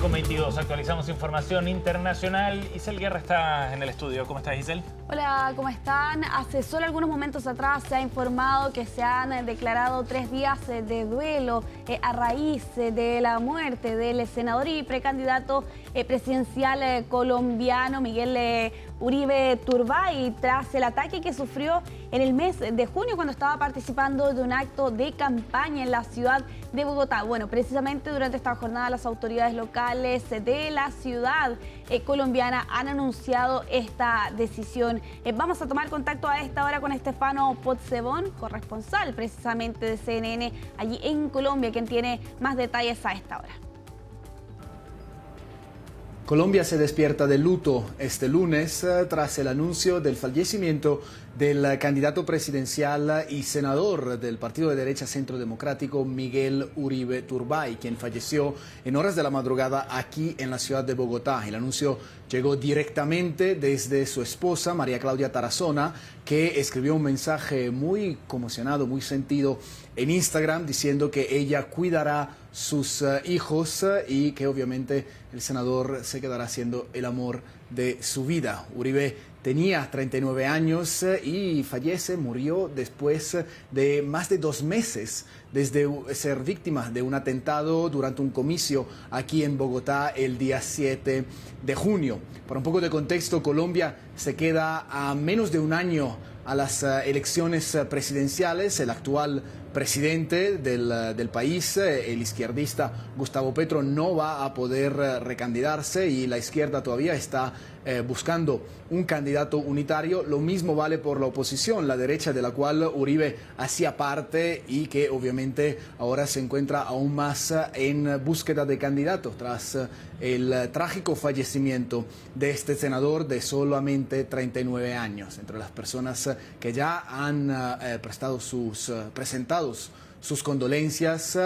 7:22, actualizamos información internacional. Isel Guerra está en el estudio. ¿Cómo estás, Isel? Hola, ¿cómo están? Hace solo algunos momentos atrás se ha informado que se han declarado 3 días de duelo a raíz de la muerte del senador y precandidato presidencial colombiano Miguel Uribe Turbay tras el ataque que sufrió en el mes de junio cuando estaba participando de un acto de campaña en la ciudad de Bogotá. Bueno, precisamente durante esta jornada las autoridades locales de la ciudad colombiana han anunciado esta decisión. Vamos a tomar contacto a esta hora con Estefano Pozzebón, corresponsal precisamente de CNN allí en Colombia, quien tiene más detalles a esta hora. Colombia se despierta de luto este lunes tras el anuncio del fallecimiento del candidato presidencial y senador del partido de derecha Centro Democrático Miguel Uribe Turbay, quien falleció en horas de la madrugada aquí en la ciudad de Bogotá. El anuncio llegó directamente desde su esposa, María Claudia Tarazona, que escribió un mensaje muy conmocionado, muy sentido en Instagram, diciendo que ella cuidará sus hijos y que obviamente el senador se quedará siendo el amor de su vida. Uribe tenía 39 años y murió después de más de 2 meses desde ser víctima de un atentado durante un comicio aquí en Bogotá el día 7 de junio. Para un poco de contexto, Colombia se queda a menos de un año a las elecciones presidenciales. El actual presidente del país, el izquierdista Gustavo Petro, no va a poder recandidarse y la izquierda todavía está buscando un candidato unitario. Lo mismo vale por la oposición, la derecha de la cual Uribe hacía parte y que obviamente ahora se encuentra aún más en búsqueda de candidatos tras el trágico fallecimiento de este senador de solamente 39 años. Entre las personas que ya han presentado sus condolencias,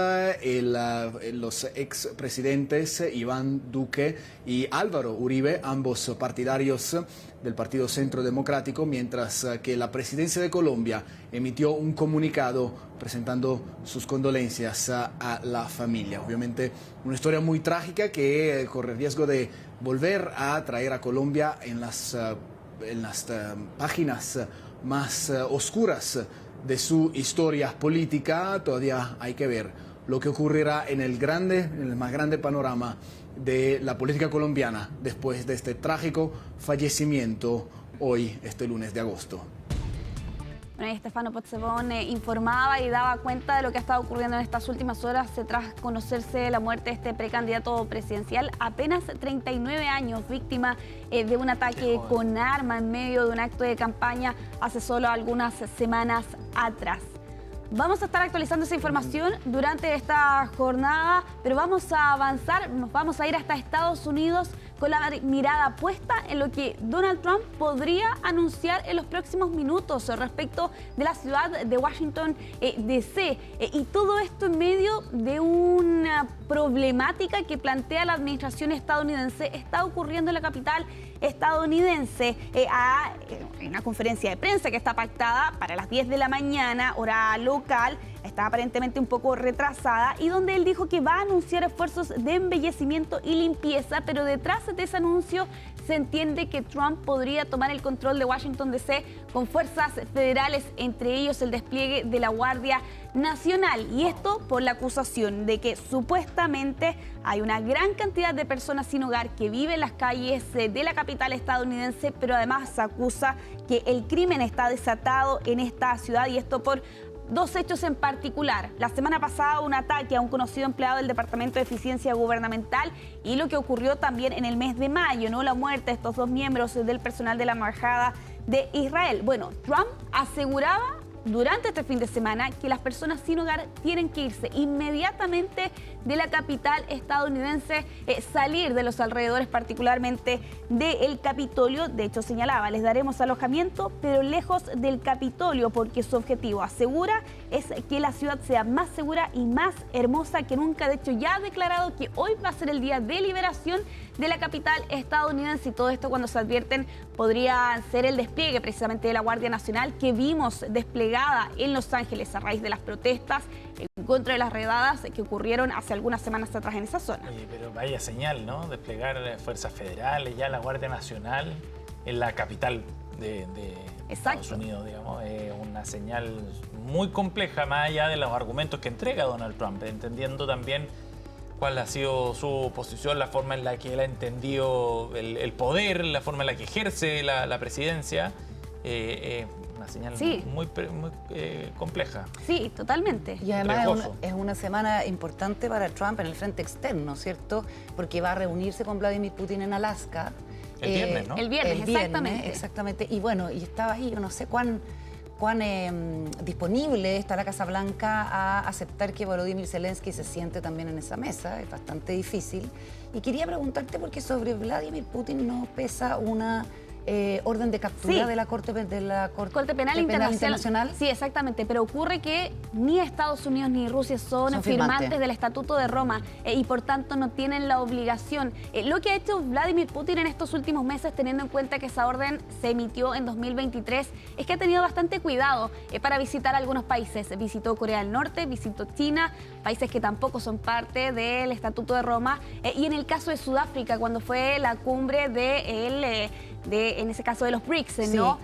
los expresidentes Iván Duque y Álvaro Uribe, ambos partidarios del Partido Centro Democrático, mientras que la presidencia de Colombia emitió un comunicado presentando sus condolencias a la familia. Obviamente una historia muy trágica que corre el riesgo de volver a traer a Colombia en las páginas más oscuras de su historia política. Todavía hay que ver lo que ocurrirá en el más grande panorama de la política colombiana después de este trágico fallecimiento hoy, este lunes de agosto. Bueno, Estefano Pozzebón informaba y daba cuenta de lo que ha estado ocurriendo en estas últimas horas tras conocerse la muerte de este precandidato presidencial, apenas 39 años, víctima de un ataque con arma en medio de un acto de campaña hace solo algunas semanas atrás. Vamos a estar actualizando esa información durante esta jornada, pero vamos a avanzar, nos vamos a ir hasta Estados Unidos con la mirada puesta en lo que Donald Trump podría anunciar en los próximos minutos respecto de la ciudad de Washington, D.C. Y todo esto en medio de una problemática que plantea la administración estadounidense. Está ocurriendo en la capital estadounidense, en una conferencia de prensa que está pactada para las 10 de la mañana, hora local. Está aparentemente un poco retrasada, y donde él dijo que va a anunciar esfuerzos de embellecimiento y limpieza, pero detrás de ese anuncio se entiende que Trump podría tomar el control de Washington D.C. con fuerzas federales, entre ellos el despliegue de la Guardia Nacional. Y esto por la acusación de que supuestamente hay una gran cantidad de personas sin hogar que viven en las calles de la capital estadounidense, pero además se acusa que el crimen está desatado en esta ciudad, y esto por 2 hechos en particular. La semana pasada, un ataque a un conocido empleado del Departamento de Eficiencia Gubernamental, y lo que ocurrió también en el mes de mayo, ¿no? La muerte de estos 2 miembros del personal de la Embajada de Israel. Bueno, Trump aseguraba durante este fin de semana que las personas sin hogar tienen que irse inmediatamente de la capital estadounidense, salir de los alrededores, particularmente del Capitolio. De hecho, señalaba, les daremos alojamiento, pero lejos del Capitolio, porque su objetivo, asegura, es que la ciudad sea más segura y más hermosa que nunca. De hecho, ya ha declarado que hoy va a ser el día de liberación de la capital estadounidense, y todo esto, cuando se advierten, podría ser el despliegue precisamente de la Guardia Nacional que vimos desplegada en Los Ángeles a raíz de las protestas en contra de las redadas que ocurrieron hace algunas semanas atrás en esa zona. Oye, pero vaya señal, ¿no? Desplegar fuerzas federales, ya la Guardia Nacional en la capital de Estados Unidos, digamos. Es una señal muy compleja, más allá de los argumentos que entrega Donald Trump, entendiendo también cuál ha sido su posición, la forma en la que él ha entendido el poder, la forma en la que ejerce la presidencia. Una señal muy compleja. Sí, totalmente. Y además es una semana importante para Trump en el frente externo, ¿cierto? Porque va a reunirse con Vladimir Putin en Alaska. El viernes, ¿no? El viernes, exactamente. Y bueno, y estaba ahí, yo no sé cuán disponible está la Casa Blanca a aceptar que Volodymyr Zelensky se siente también en esa mesa. Es bastante difícil. Y quería preguntarte porque sobre Vladimir Putin no pesa una orden de captura de la Corte Penal Internacional. Sí, exactamente, pero ocurre que ni Estados Unidos ni Rusia son firmantes del Estatuto de Roma y por tanto no tienen la obligación. Lo que ha hecho Vladimir Putin en estos últimos meses, teniendo en cuenta que esa orden se emitió en 2023, es que ha tenido bastante cuidado para visitar algunos países. Visitó Corea del Norte, visitó China, países que tampoco son parte del Estatuto de Roma, y en el caso de Sudáfrica, cuando fue la cumbre en ese caso de los BRICS, ¿no?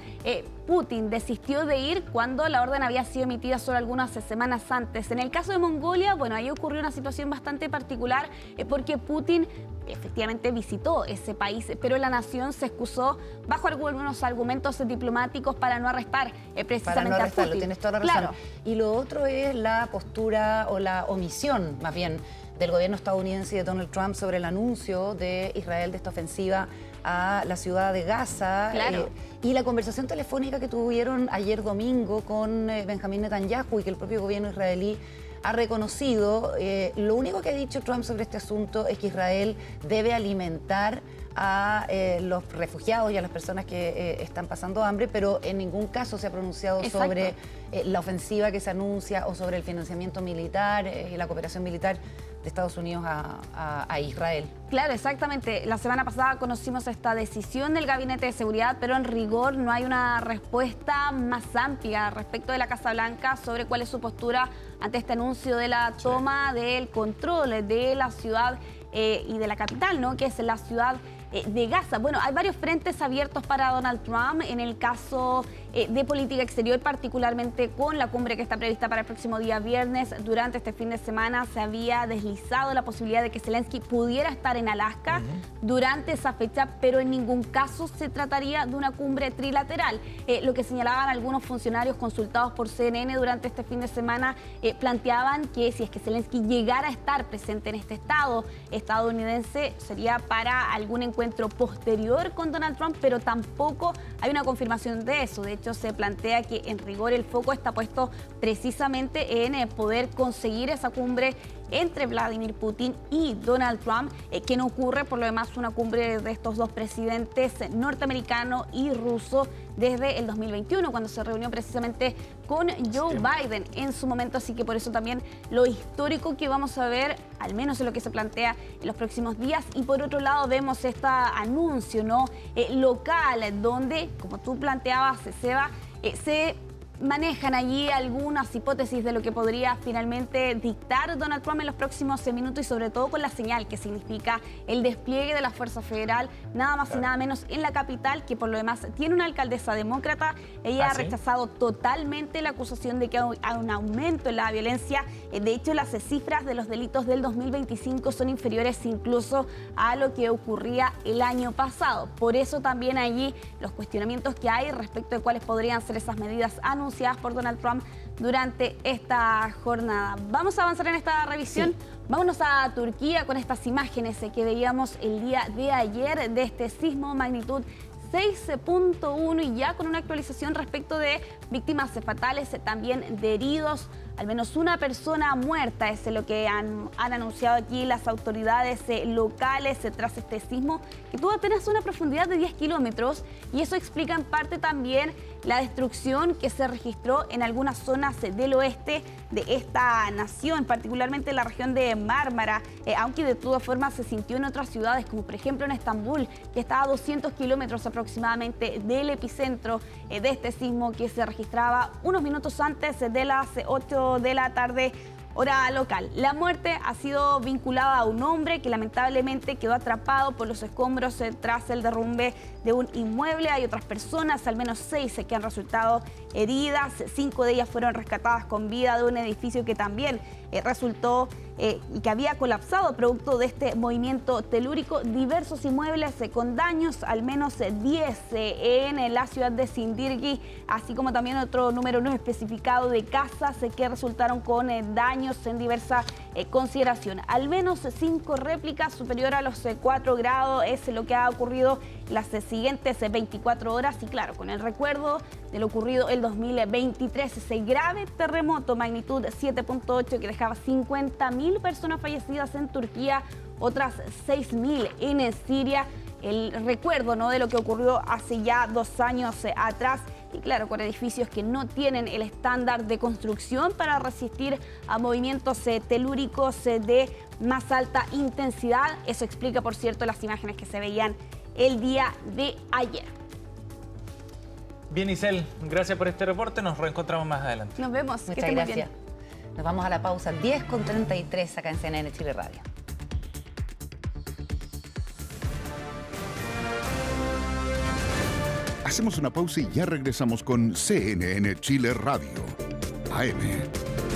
Putin desistió de ir cuando la orden había sido emitida solo algunas semanas antes. En el caso de Mongolia, bueno, ahí ocurrió una situación bastante particular porque Putin efectivamente visitó ese país, pero la nación se excusó bajo algunos argumentos diplomáticos para no arrestar precisamente a Putin. Tienes toda la razón. Claro. Y lo otro es la postura o la omisión, más bien, del gobierno estadounidense y de Donald Trump sobre el anuncio de Israel de esta ofensiva a la ciudad de Gaza. Claro. Y la conversación telefónica que tuvieron ayer domingo con Benjamín Netanyahu y que el propio gobierno israelí ha reconocido. Lo único que ha dicho Trump sobre este asunto es que Israel debe alimentar a los refugiados y a las personas que están pasando hambre, pero en ningún caso se ha pronunciado sobre la ofensiva que se anuncia o sobre el financiamiento militar y la cooperación militar de Estados Unidos a Israel. Claro, exactamente. La semana pasada conocimos esta decisión del Gabinete de Seguridad, pero en rigor no hay una respuesta más amplia respecto de la Casa Blanca sobre cuál es su postura ante este anuncio de la toma del control de la ciudad y de la capital, ¿no? Que es la ciudad de Gaza. Bueno, hay varios frentes abiertos para Donald Trump en el caso de política exterior, particularmente con la cumbre que está prevista para el próximo día viernes. Durante este fin de semana se había deslizado la posibilidad de que Zelensky pudiera estar en Alaska durante esa fecha, pero en ningún caso se trataría de una cumbre trilateral. Lo que señalaban algunos funcionarios consultados por CNN durante este fin de semana planteaban que si es que Zelensky llegara a estar presente en este estado estadounidense, sería para algún encuentro posterior con Donald Trump, pero tampoco hay una confirmación de eso. De hecho, se plantea que en rigor el foco está puesto precisamente en poder conseguir esa cumbre entre Vladimir Putin y Donald Trump, que no ocurre por lo demás una cumbre de estos dos presidentes norteamericano y ruso desde el 2021, cuando se reunió precisamente con Joe Biden en su momento. Así que por eso también lo histórico que vamos a ver, al menos en lo que se plantea en los próximos días. Y por otro lado vemos este anuncio, ¿no? Local, donde, como tú planteabas, Seba, se manejan allí algunas hipótesis de lo que podría finalmente dictar Donald Trump en los próximos minutos y sobre todo con la señal que significa el despliegue de la Fuerza Federal, nada más y nada menos en la capital, que por lo demás tiene una alcaldesa demócrata. Ella ha rechazado totalmente la acusación de que hay un aumento en la violencia. De hecho, las cifras de los delitos del 2025 son inferiores incluso a lo que ocurría el año pasado. Por eso también allí los cuestionamientos que hay respecto de cuáles podrían ser esas medidas anunciadas por Donald Trump durante esta jornada. Vamos a avanzar en esta revisión. Vámonos a Turquía con estas imágenes que veíamos el día de ayer de este sismo magnitud 6.1 y ya con una actualización respecto de víctimas fatales, también de heridos. Al menos una persona muerta es lo que han anunciado aquí las autoridades locales tras este sismo, que tuvo apenas una profundidad de 10 kilómetros, y eso explica en parte también la destrucción que se registró en algunas zonas del oeste de esta nación, particularmente en la región de Mármara, aunque de todas formas se sintió en otras ciudades, como por ejemplo en Estambul, que está a 200 kilómetros aproximadamente del epicentro de este sismo que se registraba unos minutos antes de las 8 de la tarde, Hora local. La muerte ha sido vinculada a un hombre que lamentablemente quedó atrapado por los escombros tras el derrumbe de un inmueble. Hay otras personas, al menos 6 que han resultado heridas. 5 de ellas fueron rescatadas con vida de un edificio que también resultó y que había colapsado producto de este movimiento telúrico. Diversos inmuebles con daños, al menos 10 en la ciudad de Sindirgui, así como también otro número no especificado de casas que resultaron con daños en diversa consideración. Al menos 5 réplicas superior a los 4 grados es lo que ha ocurrido las siguientes 24 horas y claro, con el recuerdo de lo ocurrido el 2023, ese grave terremoto magnitud 7.8 que dejaba 50.000 personas fallecidas en Turquía, otras 6.000 en Siria. El recuerdo, ¿no?, de lo que ocurrió hace ya 2 años atrás y claro, con edificios que no tienen el estándar de construcción para resistir a movimientos telúricos de más alta intensidad. Eso explica, por cierto, las imágenes que se veían el día de ayer. Bien, Isel, gracias por este reporte. Nos reencontramos más adelante. Nos vemos. Muchas gracias. Nos vamos a la pausa 10:33 acá en CNN Chile Radio. Hacemos una pausa y ya regresamos con CNN Chile Radio, AM.